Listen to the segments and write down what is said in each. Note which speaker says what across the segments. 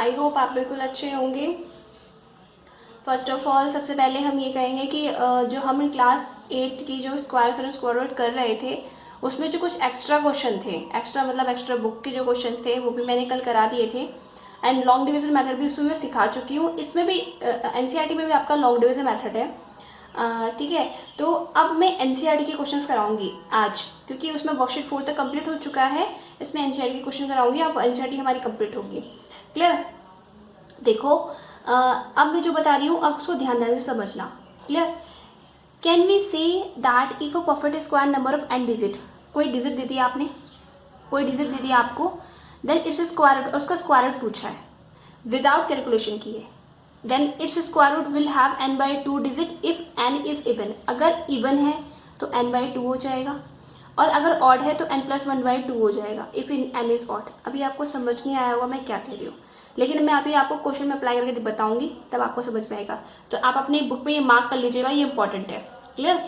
Speaker 1: I hope आप बिल्कुल अच्छे होंगे। फर्स्ट ऑफ ऑल सबसे पहले हम ये कहेंगे कि जो हम क्लास 8th की जो स्क्वायर्स और स्क्वायर रूट कर रहे थे उसमें जो कुछ एक्स्ट्रा क्वेश्चन थे, एक्स्ट्रा मतलब एक्स्ट्रा बुक के जो क्वेश्चन थे वो भी मैंने कल करा दिए थे। एंड लॉन्ग डिवीजन मेथड भी उसमें मैं सिखा चुकी हूँ। इसमें भी एनसीईआरटी में भी आपका लॉन्ग डिवीजन मेथड है, ठीक है। तो अब मैं एनसीईआरटी के क्वेश्चंस कराऊंगी आज, क्योंकि उसमें वर्कशीट 4 तक कंप्लीट हो चुका है। इसमें एनसीईआरटी के क्वेश्चन कराऊंगी, अब एनसीईआरटी हमारी कंप्लीट होगी। क्लियर? देखो अब मैं जो बता रही हूँ अब उसको ध्यान से समझना। Clear? Can we say that if a perfect square number of n digit, कोई डिजिट दे दिया आपने, कोई डिजिट दे दिया आपको, देन इट्स स्क्वायर रूट, उसका स्क्वायर रूट पूछा है विदाउट कैलकुलेशन किए, then its square root will have n/2 digit if n is even. अगर इवन है तो n/2 हो जाएगा, और अगर ऑड है तो n+1/2 हो जाएगा if in n is odd. अभी आपको समझ नहीं आया होगा मैं क्या कह रही हूँ, लेकिन मैं अभी आपको क्वेश्चन में अप्लाई करके बताऊंगी, तब आपको समझ में आएगा। तो आप अपनी बुक में ये मार्क कर लीजिएगा, ये इंपॉर्टेंट है। क्लियर?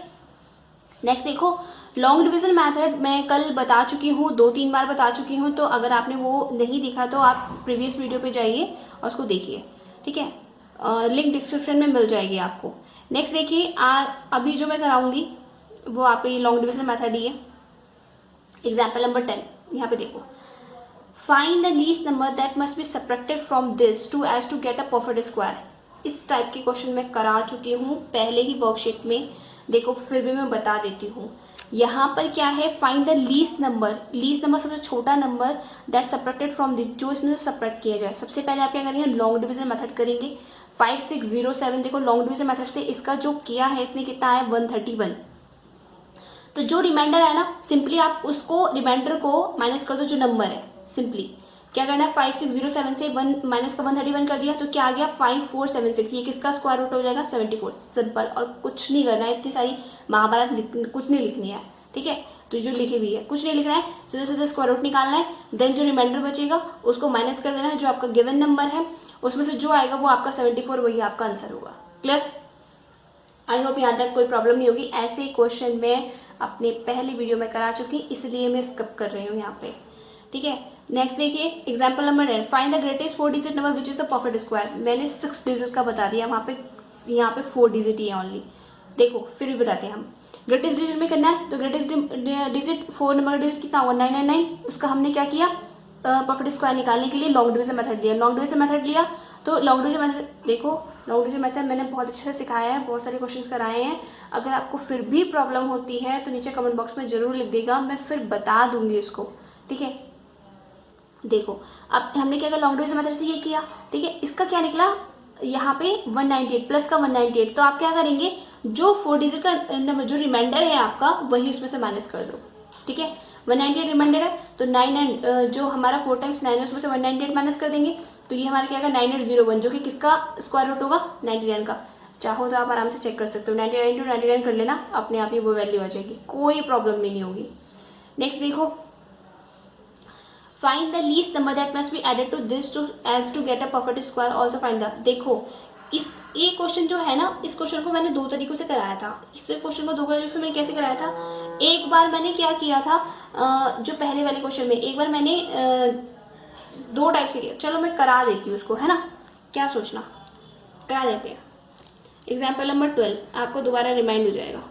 Speaker 1: नेक्स्ट देखो, लॉन्ग डिवीजन मेथड मैं कल बता चुकी हूँ, 2-3 बार बता चुकी हूँ। तो अगर आपने वो नहीं देखा तो आप प्रीवियस वीडियो पे जाइए और उसको देखिए, ठीक है। लिंक डिस्क्रिप्शन में मिल जाएगी आपको। नेक्स्ट देखिए, अभी जो मैं कराऊंगी वो आप ये लॉन्ग डिवीजन मेथड ही है। एग्जाम्पल नंबर 10 यहाँ पे देखो, find the least number that must be subtracted from this to as to get a perfect square. इस टाइप के क्वेश्चन मैं करा चुकी हूँ पहले ही वर्कशीट में, देखो फिर भी मैं बता देती हूँ। यहाँ पर क्या है, find the least number, least number सबसे छोटा number that subtracted from this, जो इसमें से सब्ट्रैक्ट किया जाए। सबसे पहले आप क्या करेंगे, लॉन्ग डिवीजन मेथड करेंगे। 5607, देखो लॉन्ग डिवीजन मेथड से इसका जो किया है इसने कितना आया 131। तो जो रिमाइंडर है ना, सिंपली आप उसको रिमाइंडर को माइनस कर दो जो नंबर है। सिंपली क्या करना है, 5607 से 1 माइनस का 131 कर दिया तो क्या आ गया 5476। ये किसका स्क्वायर रूट हो जाएगा 74। सिंपल, और कुछ नहीं करना है, इतनी सारी महाभारत कुछ नहीं लिखनी है, ठीक है। तो जो लिखी हुई है कुछ नहीं लिखना है, सीधे सीधे स्क्वायर रूट निकालना है। देन जो रिमाइंडर बचेगा उसको माइनस कर देना है, जो आपका गिवन नंबर है उसमें से जो आएगा वो आपका 74, वही आपका आंसर होगा। क्लियर? आई होप यहाँ तक कोई प्रॉब्लम नहीं होगी। ऐसे क्वेश्चन मैं अपने पहली वीडियो में करा चुकी, इसलिए मैं स्किप कर रही हूँ यहाँ पे, ठीक है। नेक्स्ट देखिए, example number 10, find the greatest 4 digit number which is the perfect square. मैंने 6 डिजिट का बता दिया, वहाँ पे यहाँ पे 4 डिजिट ही है ओनली। देखो फिर भी बताते हैं हम, ग्रेटेस्ट डिजिट में करना है तो ग्रेटेस्ट डिजिट 4 नंबर डिजिट कितना होगा 999। उसका हमने क्या किया, परफेक्ट स्क्वायर निकालने के लिए लॉन्ग डिवीजन मेथड लिया। लॉन्ग डिवीजन मेथड लिया तो लॉन्ग डिवीजन मेथड, देखो लॉन्ग डिवीजन मेथड मैंने बहुत अच्छे से सिखाया है, बहुत सारे क्वेश्चंस कराए हैं। अगर आपको फिर भी प्रॉब्लम होती है तो नीचे कमेंट बॉक्स में जरूर लिख देगा, मैं फिर बता दूंगी इसको, ठीक है। देखो अब हमने क्या किया, लॉन्ग डिवीजन मेथड से ये किया, ठीक है। इसका क्या निकला यहाँ पे 198 प्लस का 198। तो आप क्या करेंगे, जो 4 डिजिट का जो रिमाइंडर है आपका वही उसमें से माइनस कर दो, ठीक है। 198 रिमाइंडर है तो 9 जो हमारा 4 टाइम्स 9 है उसमें से 198 माइनस कर देंगे तो ये हमारा क्या आएगा 9801, जो कि किसका स्क्वायर रूट होगा 99 का। चाहो तो आप आराम से चेक कर सकते हो, 99 × 99 कर लेना, अपने आप ही वो वैल्यू आ जाएगी, कोई प्रॉब्लम नहीं होगी। नेक्स्ट देखो, find the least number that must be added to this to as to get a perfect square also find the. देखो इस ये क्वेश्चन जो है ना, इस क्वेश्चन को मैंने 2 तरीकों से कराया था। इस क्वेश्चन को 2 तरीकों से मैंने कैसे कराया था, एक बार मैंने क्या किया था, जो पहले वाले क्वेश्चन में एक बार मैंने 2 टाइप से किया। चलो मैं करा देती हूँ उसको, है ना, क्या सोचना, करा देते हैं। एग्जाम्पल नंबर 12 आपको दोबारा रिमाइंड हो जाएगा।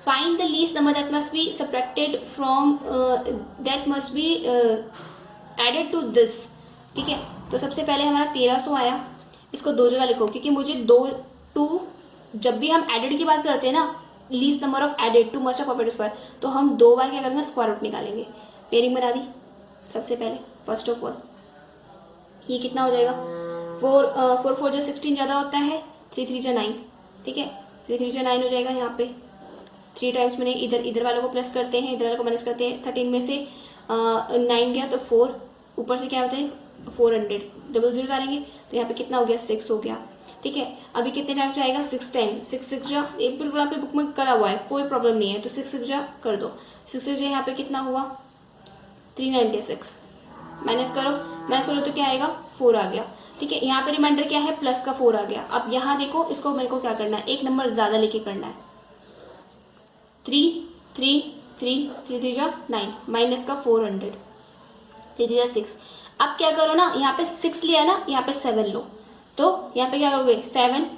Speaker 1: Find the least number that must be subtracted from that must be added to this, ठीक है। तो सबसे पहले हमारा 1300 आया, इसको 2 जगह लिखो, क्योंकि मुझे 2 जब भी हम एडेड की बात करते हैं ना, least number of added to must of perfect square, तो हम 2 बार क्या करेंगे, स्क्वायर रूट निकालेंगे। पेयरिंग बना दी सबसे पहले, फर्स्ट ऑफ ऑल ये कितना हो जाएगा 4 4 जो 16 ज़्यादा होता है, 3 3 जो 9, ठीक है, 3 3 जो 9 हो जाएगा। यहाँ पे 3 टाइम्स मैंने इधर वालों को प्लस करते हैं, इधर वालों को माइनस करते हैं। 13 में से 9 गया तो 4, ऊपर से क्या होता है 400, डबल 0 डालेंगे तो यहाँ पे कितना हो गया 6 हो गया, ठीक है। अभी कितने टाइम्स जाएगा 6 टाइम, 6 6 जा, एक बिल्कुल आपके बुक में करा हुआ है, कोई प्रॉब्लम नहीं है, तो 6 6 जा कर दो, 6 6 जा यहाँ पे कितना हुआ 396, माइनस करो तो क्या आएगा 4 आ गया, ठीक है। यहाँ पे रिमाइंडर क्या है, प्लस का 4 आ गया। अब यहाँ देखो इसको मेरे को क्या करना है, एक नंबर ज्यादा लेके करना है, 3 3 3 3 3 जा 9 माइनस का 400, 3 3 जा 6। अब क्या करो ना, यहाँ पे 6 लिया ना, यहाँ पे 7 लो, तो यहाँ पे क्या करोगे 7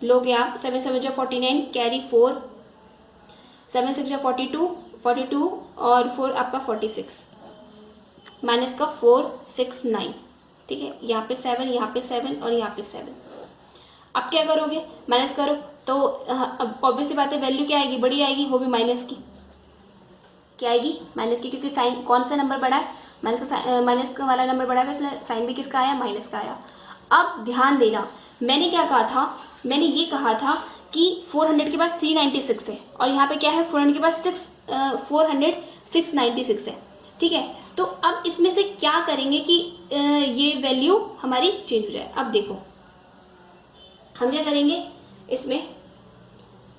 Speaker 1: लोगे आप, 7 7 जा 49, कैरी 4, 7 6 जा 42, 42 और 4 आपका 46, माइनस का 4 6 9, ठीक है। यहाँ पे 7, यहाँ पे 7 और यहाँ पे 7। अब क्या करोगे, माइनस करो, तो अब ऑब्वियस सी बात है वैल्यू क्या आएगी, बड़ी आएगी, वो भी माइनस की। क्या आएगी, माइनस की, क्योंकि साइन कौन सा नंबर बड़ा है, माइनस का वाला नंबर बड़ा है, तो इसलिए साइन भी किसका आया, माइनस का आया। अब ध्यान देना, मैंने क्या कहा था, मैंने ये कहा था कि 400 के पास 396 है, और यहाँ पे क्या है 400 के पास 696 है, ठीक है। तो अब इसमें से क्या करेंगे कि ये वैल्यू हमारी चेंज हो जाए। अब देखो हम क्या करेंगे इसमें,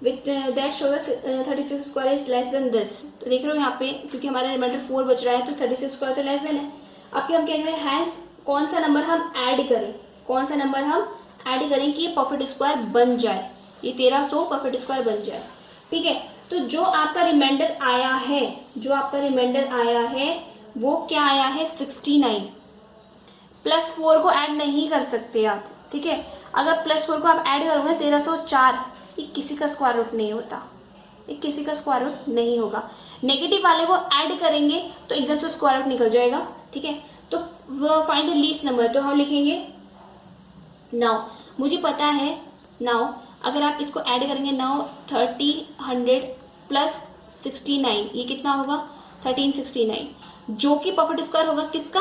Speaker 1: with that show 36 square is less than this. तो देख रहे हो यहाँ पे, क्योंकि हमारा रिमाइंडर 4 बच रहा है, तो 36 स्क्वायर तो लेस देन है। अब क्या हम कह रहे हैं, हैंस कौन सा नंबर हम ऐड करें, कौन सा नंबर हम ऐड करें कि ये परफेक्ट स्क्वायर बन जाए, ये 1300 परफेक्ट स्क्वायर बन जाए, ठीक है। तो जो आपका रिमाइंडर आया है, जो आपका रिमाइंडर आया है वो क्या आया है 69, प्लस 4 को ऐड नहीं कर सकते आप, ठीक है। अगर प्लस 4 को आप ऐड करोगे 1304, ये किसी का स्क्वायर रूट नहीं होता, ये किसी का स्क्वायर रूट नहीं होगा। नेगेटिव वाले को ऐड करेंगे तो एकदम से स्क्वायर रूट निकल जाएगा, ठीक है। तो फाइंड द लीस्ट नंबर, तो हम लिखेंगे नाउ, मुझे पता है नाउ, अगर आप इसको ऐड करेंगे नाउ 30 100 प्लस 69, ये कितना होगा 1369, जो कि परफेक्ट स्क्वायर होगा किसका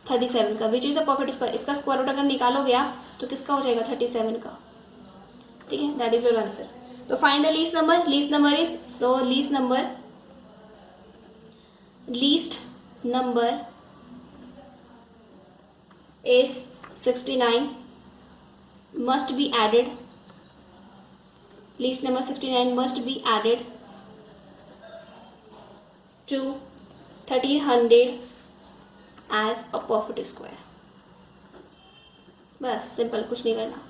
Speaker 1: 37 का, which is a perfect square. इसका स्क्वायर रूट अगर निकालोगे आप तो किसका हो जाएगा 37 का, ठीक है। That is your answer. तो find the least number, least number is, तो least number is 69, must be added, least number 69 must be added to 1300 as a perfect square। बस सिंपल, कुछ नहीं करना।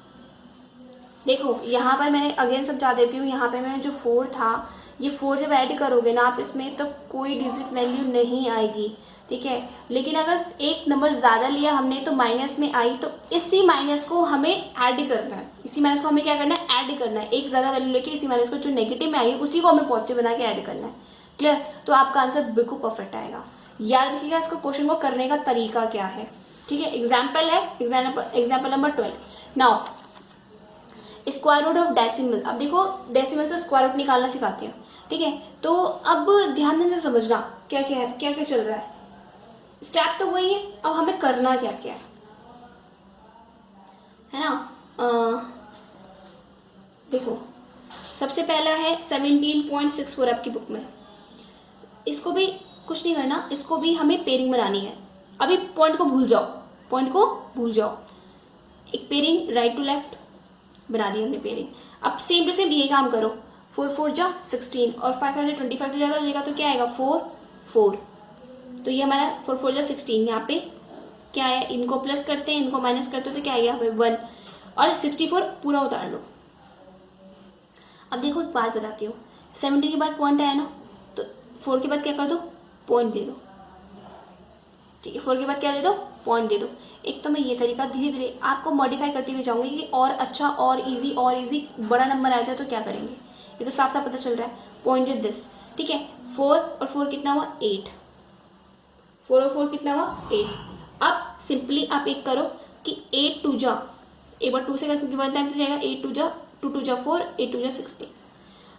Speaker 1: देखो यहाँ पर मैंने अगेन समझा देती हूँ, यहाँ पे मैंने जो 4 था, ये 4 जब ऐड करोगे ना आप इसमें तो कोई डिजिट वैल्यू नहीं आएगी, ठीक है। लेकिन अगर एक नंबर ज़्यादा लिया हमने तो माइनस में आई, तो इसी माइनस को हमें ऐड करना है, इसी माइनस को हमें क्या करना है, ऐड करना है। एक ज़्यादा वैल्यू लेके इसी माइनस को जो नेगेटिव में आई उसी को हमें पॉजिटिव बना के ऐड करना है, क्लियर। तो आपका आंसर बिल्कुल परफेक्ट आएगा। याद रखिएगा इसको क्वेश्चन को करने का तरीका क्या है, ठीक है। एग्जाम्पल है, example number 12। Now square root of decimal. अब देखो डेसिमल का स्क्वायर रूट निकालना सिखाते हैं, ठीक है। तो अब ध्यान से समझना क्या क्या है, क्या क्या चल रहा है। स्टेप तो वही है, अब हमें करना क्या क्या है ना। देखो सबसे पहला है 17.64 आपकी बुक में, इसको भी कुछ नहीं करना, इसको भी हमें पेयरिंग बनानी है। अभी पॉइंट को भूल जाओ, पॉइंट को भूल जाओ, एक पेयरिंग राइट टू लेफ्ट बना दी हमने पेयरिंग। अब सेम टू सेम ये काम करो, 4 4 जा 16 और 5 5 जा 25 तो ज़्यादा हो जाएगा, तो क्या आएगा 4 4। तो ये हमारा 4 4 जा 16, यहाँ पे क्या है, इनको प्लस करते हैं इनको माइनस करते हो तो क्या आएगा यहाँ पे 1 और 64 पूरा उतार लो। अब देखो एक बात बताती हूँ, 17 के बाद पॉइंट आया ना, तो 4 के बाद क्या कर दो, पॉइंट दे दो, ठीक है। 4 के बाद क्या दे दो, पॉइंट दे दो। एक तो मैं ये तरीका धीरे धीरे आपको मॉडिफाई करती हुई जाऊंगी कि और अच्छा और इजी बड़ा नंबर आ जाए तो क्या करेंगे। ये तो साफ साफ पता चल रहा है, पॉइंट विद दिस, ठीक है। 4 और 4 कितना हुआ 8, 4 और 4 कितना हुआ 8। अब सिंपली आप एक करो कि 8 2 जा, एक बार 2 से कर क्योंकि 1 टाइम तो जाएगा, 8 2 जा 2 2 जा 4, 8 2 जा 16।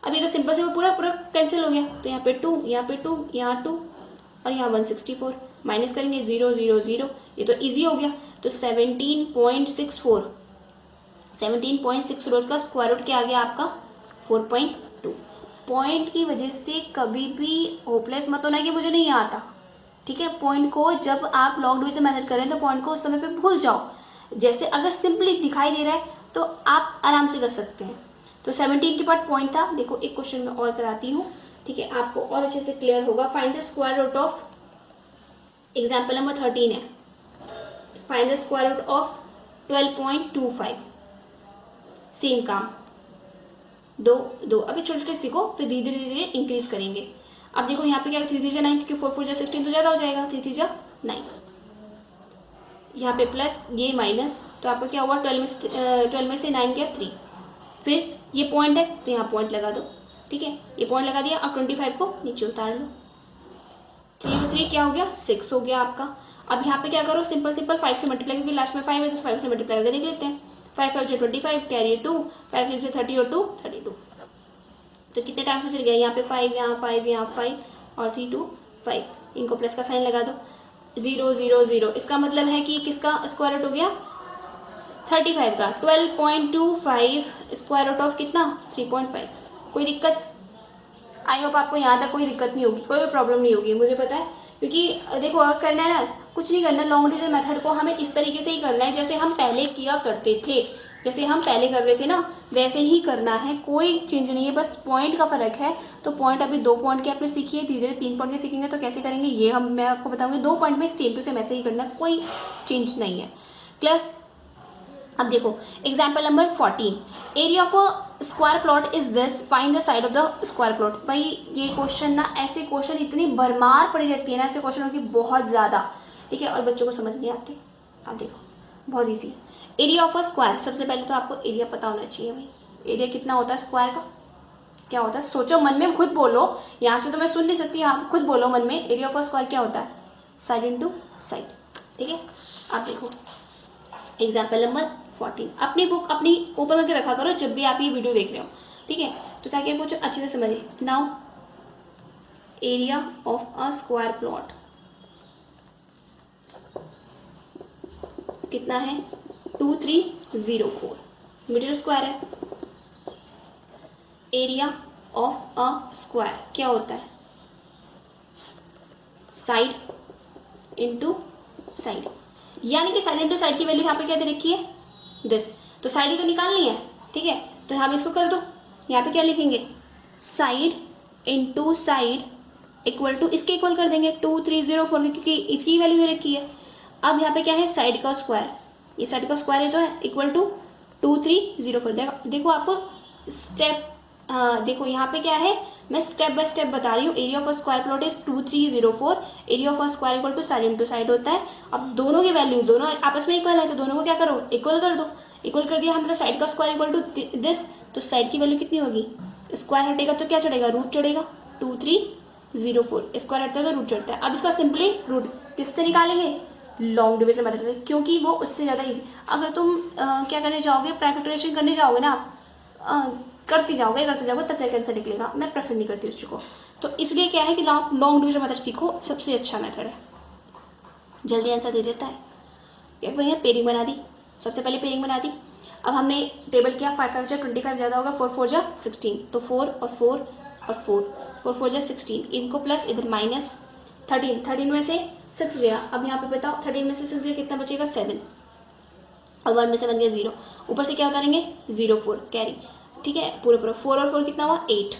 Speaker 1: अब ये तो सिंपल से पूरा कैंसिल हो गया, तो यहाँ पे 2, यहाँ पे 2, यहाँ 2 और यहाँ 164, माइनस करेंगे 0 0 0, ये तो इजी हो गया। तो 17.64, 17.64 का स्क्वायर रूट क्या आ गया आपका 4.2। पॉइंट की वजह से कभी भी होपलेस मत होना कि मुझे नहीं आता, ठीक है। पॉइंट को जब आप लॉन्ग डिवीजन मेथड करें तो पॉइंट को उस समय पे भूल जाओ। जैसे अगर सिंपली दिखाई दे रहा है तो आप आराम से कर सकते हैं। तो 17 के बाद पॉइंट था, देखो एक क्वेश्चन में और कराती हूँ, ठीक है, आपको और अच्छे से क्लियर होगा। Find the square root of, example number 13 है, find the square root of 12.25। Same काम, दो दो, अभी छोटे छोटे सीखो, फिर धीरे धीरे इंक्रीज करेंगे। अब देखो यहाँ पे क्या 3 3 जा 9, क्योंकि 4 4 जा 16 तो ज़्यादा हो जाएगा, 3 3 जा 9, यहाँ पे प्लस, ये माइनस, तो आपको क्या हुआ, 12 में से 9 गया 3। फिर ये पॉइंट है तो यहाँ पॉइंट लगा दो, ठीक है, ये पॉइंट लगा दिया। अब 25 को नीचे उतार लो, 3 और 3 क्या हो गया, 6 हो गया आपका। अब यहाँ पे क्या करो, सिंपल 5 से मल्टीप्लाई, क्योंकि लास्ट में 5 है तो 5 से मल्टीप्लाई करके देख लेते हैं। 5 5 25, कैरी 2, 5 6 30 और 2 32। तो कितने टाइम्स में चल गया, यहाँ पे 5, यहाँ 5, यहाँ 5 और 3 2 5। इनको प्लस का साइन लगा दो, 0 0 0। इसका मतलब है कि किसका स्क्वायर रूट हो गया, 35 का। 12.25 स्क्वायर रूट ऑफ कितना, 3.5। कोई दिक्कत, आई होप आपको यहाँ तक कोई दिक्कत नहीं होगी, कोई भी प्रॉब्लम नहीं होगी, मुझे पता है। क्योंकि देखो अगर करना है ना, कुछ नहीं करना, लॉन्ग डिवीजन मेथड को हमें इस तरीके से ही करना है जैसे हम पहले किया करते थे, जैसे हम पहले कर रहे थे ना वैसे ही करना है, कोई चेंज नहीं है, बस पॉइंट का फर्क है। तो पॉइंट अभी 2 पॉइंट के आपने सीखी है, धीरे धीरे 3 पॉइंट के सीखेंगे तो कैसे करेंगे ये मैं आपको बताऊंगी। 2 पॉइंट में सेम टू सेम ऐसे ही करना, कोई चेंज नहीं है। क्लियर। अब देखो example number 14, area of a square plot is this, find the side of the square plot. भाई ये क्वेश्चन ना, ऐसे क्वेश्चन इतनी भरमार पड़ी रहती है ना ऐसे क्वेश्चनों की, बहुत ज़्यादा, ठीक है, और बच्चों को समझ नहीं आते। अब देखो बहुत easy, area of a square, सबसे पहले तो आपको एरिया पता होना चाहिए। भाई एरिया कितना होता है स्क्वायर का, क्या होता है, सोचो मन में, खुद बोलो, यहाँ से तो मैं सुन नहीं सकती, आप खुद बोलो मन में, एरिया ऑफ अ स्क्वायर क्या होता है, साइड इंटू साइड, ठीक है। आप देखो एग्जाम्पल नंबर 14, अपनी बुक अपनी ओपन करके रखा करो जब भी आप ये वीडियो देख रहे हो, ठीक है, तो ताकि आपको अच्छे से समझे। Now area of a square plot कितना है, 2304 मीटर स्क्वायर है। एरिया ऑफ अ स्क्वायर क्या होता है, साइड इंटू साइड, यानी कि साइड इंटू साइड की वैल्यू यहाँ पे क्या दे रखी है, दिस, तो साइड ही तो निकालनी है, ठीक है, तो यहाँ पे इसको कर दो। यहाँ पे क्या लिखेंगे, side into side equal to, इसके इक्वल कर देंगे 2304, क्योंकि इसकी वैल्यू दे रखी है। अब यहाँ पे क्या है, साइड का स्क्वायर, ये साइड का स्क्वायर है तो है, इक्वल टू 230 देखो आपको स्टेप, देखो यहाँ पे क्या है, मैं स्टेप बाय स्टेप बता रही हूँ। Area of a square plot is 2304, area of a square equal to side into side होता है। अब दोनों की वैल्यू दोनों आपस में इक्वल है तो दोनों को क्या करो, इक्वल कर दो। इक्वल कर दिया हम, मतलब साइड का स्क्वायर इक्वल टू दिस, तो साइड की वैल्यू कितनी होगी, स्क्वायर हटेगा तो क्या चढ़ेगा, रूट चढ़ेगा, 2304, स्क्वायर हटता है तो रूट चढ़ता है। अब इसका सिंपली रूट किससे निकालेंगे, लॉन्ग डिवीजन मेथड से, क्योंकि वो उससे ज़्यादा इजी। अगर तुम क्या करने जाओगे, फैक्टराइजेशन करने जाओगे ना, करते जाओगे तब तक आंसर निकलेगा, मैं प्रेफर नहीं करती उस चीज़ को। तो इसलिए क्या है कि लॉन्ग डिवीजन मेथड सीखो, सबसे अच्छा मेथड है, जल्दी आंसर दे देता है। एक भैया पेयरिंग बना दी, सबसे पहले पेयरिंग बना दी। अब हमने टेबल किया, 5 5 जा 25 ज़्यादा होगा, 4 4 जा 16, तो 4 और 4 और 4 4 4 जा 16, इनको प्लस इधर माइनस 13 में से 6 गया। अब यहाँ पे बताओ 13 में से 6 गया कितना बचेगा, 7, और 1 में से बन गया 0, ऊपर से क्या उतारेंगे 0 4 कैरी, ठीक है, पूरा 4 और 4 कितना हुआ 8।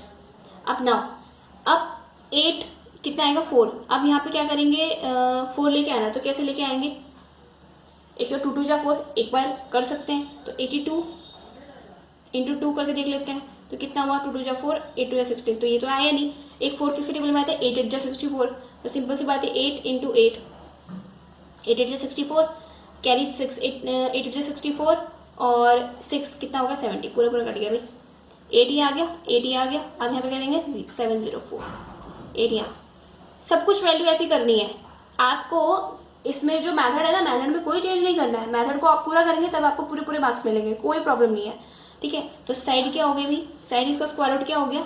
Speaker 1: अब नाउ अब 8 कितना आएगा 4। अब यहाँ पे क्या करेंगे, 4 लेके आना, तो कैसे लेके आएंगे, एक तो 2 2 जा 4, एक बार कर सकते हैं, तो 82 इंटू 2 करके देख लेते हैं, तो कितना हुआ, 2 2 जा 4, 8 2 जा 16, तो ये तो आया नहीं। एक 4 किसके टेबल में आता है, 8 8 जा 64, तो सिंपल सी बात है 8 इंटू 8, 8 8 जा 64, कैरी 6 8 8 जा 64 और 6 कितना होगा 70, पूरा पूरा कट गया भाई, 8 ही आ गया, 8 ही आ गया। अब यहाँ पे करेंगे 704, 8 यहाँ, सब कुछ वैल्यू ऐसी करनी है आपको। इसमें जो मेथड है ना, मेथड में कोई चेंज नहीं करना है, मेथड को आप पूरा करेंगे तब आपको पूरे पूरे मार्क्स मिलेंगे, कोई प्रॉब्लम नहीं है, ठीक है। तो साइड क्या हो गई भाई, साइड इसका स्क्वायर रूट क्या हो गया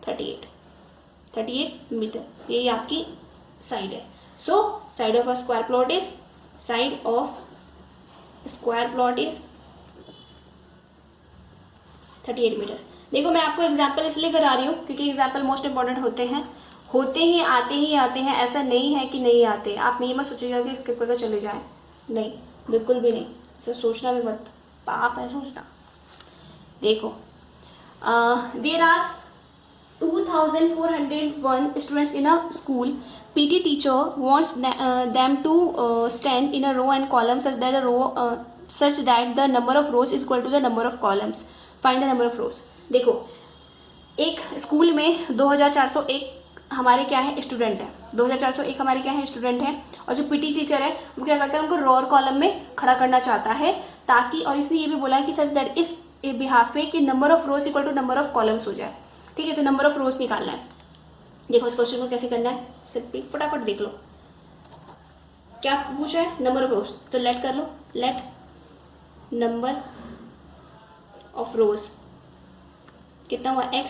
Speaker 1: 38 मीटर, यही आपकी साइड है। So side of a square plot is, side of square plot is 38 metre. देखो मैं आपको एग्जाम्पल इसलिए करा रही हूँ क्योंकि एग्जाम्पल मोस्ट इंपॉर्टेंट होते ही आते हैं, ऐसा नहीं है कि नहीं आते। आप ये मत सोचिएगा कि स्किप करके चले जाएं, नहीं, बिल्कुल भी नहीं, ऐसा सोचना भी मत, पाप है सोचना। देखो there are 2401 students in a school, PT teacher wants them to stand in a row and column such that the number of rows is equal to the number of columns. Find the number of rows. देखो एक school में 2401 हमारे क्या है, student है, 2401 हमारे क्या है, स्टूडेंट है। और जो पीटी टीचर है वो क्या करता है, उनको रो कॉलम में खड़ा करना चाहता है ताकि, और इसने ये भी बोला है कि सच दैट इस बिहाफ पे कि number of rows equal to number of columns हो जाए। ठीक है, तो नंबर ऑफ रोज निकालना है। देखो इस क्वेश्चन को कैसे करना है, सिंपली फटाफट देख लो क्या पूछा है, नंबर ऑफ रोज। तो लेट कर लो, लेट नंबर ऑफ रोज कितना हुआ, x।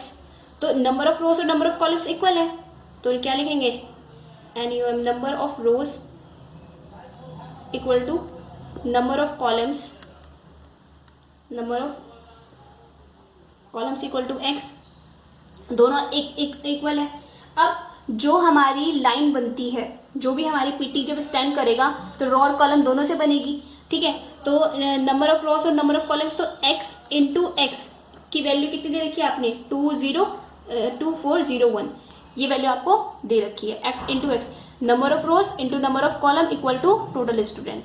Speaker 1: तो नंबर ऑफ रोज और नंबर ऑफ कॉलम्स इक्वल है, तो क्या लिखेंगे, NUM number of rows equal to number of columns, number of columns equal to x, दोनों एक इक्वल है। अब जो हमारी लाइन बनती है, जो भी हमारी पीटी जब स्टैंड करेगा तो रो और कॉलम दोनों से बनेगी। ठीक है, तो नंबर ऑफ रोज और नंबर ऑफ कॉलम्स, तो x इंटू एक्स की वैल्यू कितनी दे रखी है आपने, 2401, ये वैल्यू आपको दे रखी है, x into x, number of rows into number of column equal to total student.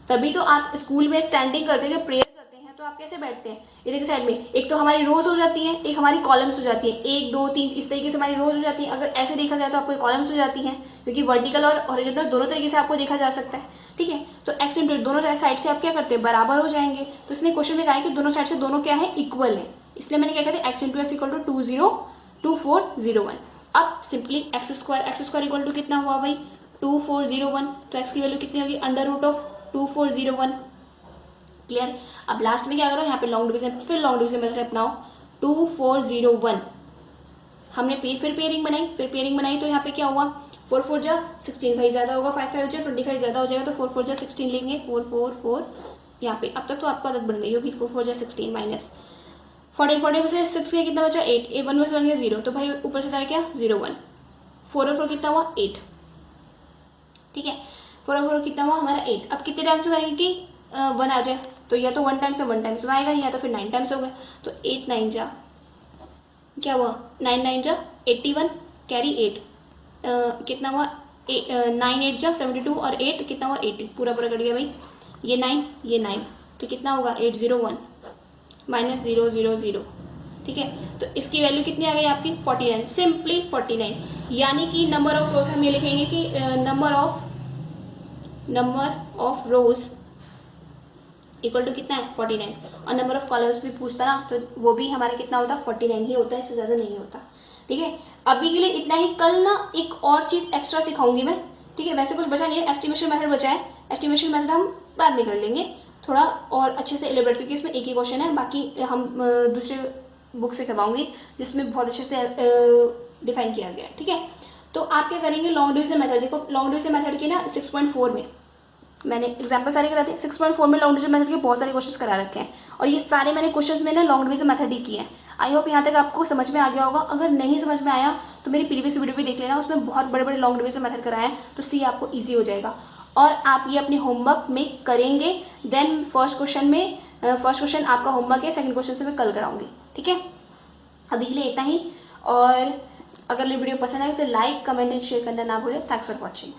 Speaker 1: तभी तो आप स्कूल में स्टैंडिंग करते हैं, जब प्रेयर करते हैं तो आप कैसे बैठते हैं, इधर की साइड में, एक तो हमारी रोज हो जाती है, एक हमारी कॉलम्स हो जाती है, 1 2 3 इस तरीके से हमारी रोज हो जाती है। अगर ऐसे देखा जाए तो आपको कॉलम्स हो जाती हैं, क्योंकि वर्टिकल और हॉरिजॉन्टल दोनों तरीके से आपको देखा जा सकता है। ठीक है, तो एक्स इंटू दोनों साइड से आप क्या करते हैं, बराबर हो जाएंगे। तो इसने क्वेश्चन में कहा है कि दोनों साइड से दोनों क्या है, इक्वल है, इसलिए मैंने क्या कहते हैं, x into x equal to 2401। अब simply x square equal to कितना हुआ भाई, 2401, तो एक्स की वैल्यू कितनी होगी, अंडर रूट ऑफ 2401। क्लियर। अब लास्ट में क्या करो, यहाँ पे लॉन्ग डिवीजन, फिर लॉन्ग डिवीजन मेथड अपनाओ, 2401 हमने फिर पेयरिंग बनाई, तो यहाँ पे क्या हुआ, 4 4 जा 16 भाई ज्यादा होगा, 5 5 जा 25 ज्यादा हो जाएगा, तो 4 4 जा 16 लेंगे, 4 4 4 यहाँ पे। अब तक तो आपको आदत बन गई होगी, 4 4 जा 16 माइनस 14 में से 6 का कितना बचा, 8, 1 में से बन गया 0, तो भाई ऊपर से क्या 0 1, 4 और 4 कितना हुआ 8। ठीक है, 4 और 4 कितना हुआ हमारा 8। अब कितने टाइम्स में करेंगे कि 1 आ जाए, तो या तो 1 टाइम्स से 1 टाइम्स में आएगा, या तो फिर 9 टाइम्स होगा, तो 8 9 जा क्या हुआ, 9 9 जा 81, कैरी 8 कितना हुआ, 9 8 जा 72 और 8 कितना हुआ 80, पूरा कट गया भाई, ये 9 तो कितना होगा 801 माइनस 0 0 0। ठीक है, तो इसकी वैल्यू कितनी आ गई आपकी 49, सिंपली 49। यानी कि नंबर ऑफ रोज हम ये लिखेंगे कि number of rows equal to कितना है 49, और नंबर ऑफ कॉलम्स भी पूछता ना तो वो भी हमारा कितना होता है 49 ही होता है, इससे ज्यादा नहीं होता। ठीक है, अभी के लिए इतना ही। कल ना एक और चीज एक्स्ट्रा सिखाऊंगी मैं। ठीक है, वैसे कुछ बचा नहीं है, एस्टिमेशन मेथड बचा है, एस्टिमेशन मेथड हम बाद में कर लेंगे थोड़ा और अच्छे से एलिब्रेट, क्योंकि इसमें एक ही क्वेश्चन है, बाकी हम दूसरे बुक से करवाऊंगी जिसमें बहुत अच्छे से डिफाइन किया गया है। ठीक है, तो आप क्या करेंगे, लॉन्ग डिवीजन मेथड, देखो लॉन्ग डिवीजन मेथड के ना 6.4 में मैंने एग्जाम्पल सारे कराते हैं, 6.4 में लॉन्ग डिवीजन मेथड के बहुत सारे क्वेश्चंस करा रखे हैं, और ये सारे मैंने क्वेश्चंस में ना लॉन्ग डिवीजन मेथड ही किए हैं। आई होप यहाँ तक आपको समझ में आ गया होगा। अगर नहीं समझ में आया तो मेरी प्रीवियस वीडियो भी देख लेना, उसमें बहुत बड़े बड़े लॉन्ग डिवीजन मेथड कराए हैं, तो सी आपको ईजी हो जाएगा। और आप ये अपने होमवर्क में करेंगे, देन फर्स्ट क्वेश्चन आपका होमवर्क है, सेकंड क्वेश्चन से मैं कल कराऊंगी। ठीक है, अभी के लिए इतना ही, और अगर वीडियो पसंद आए तो लाइक कमेंट एंड शेयर करना ना भूलें। Thanks for watching.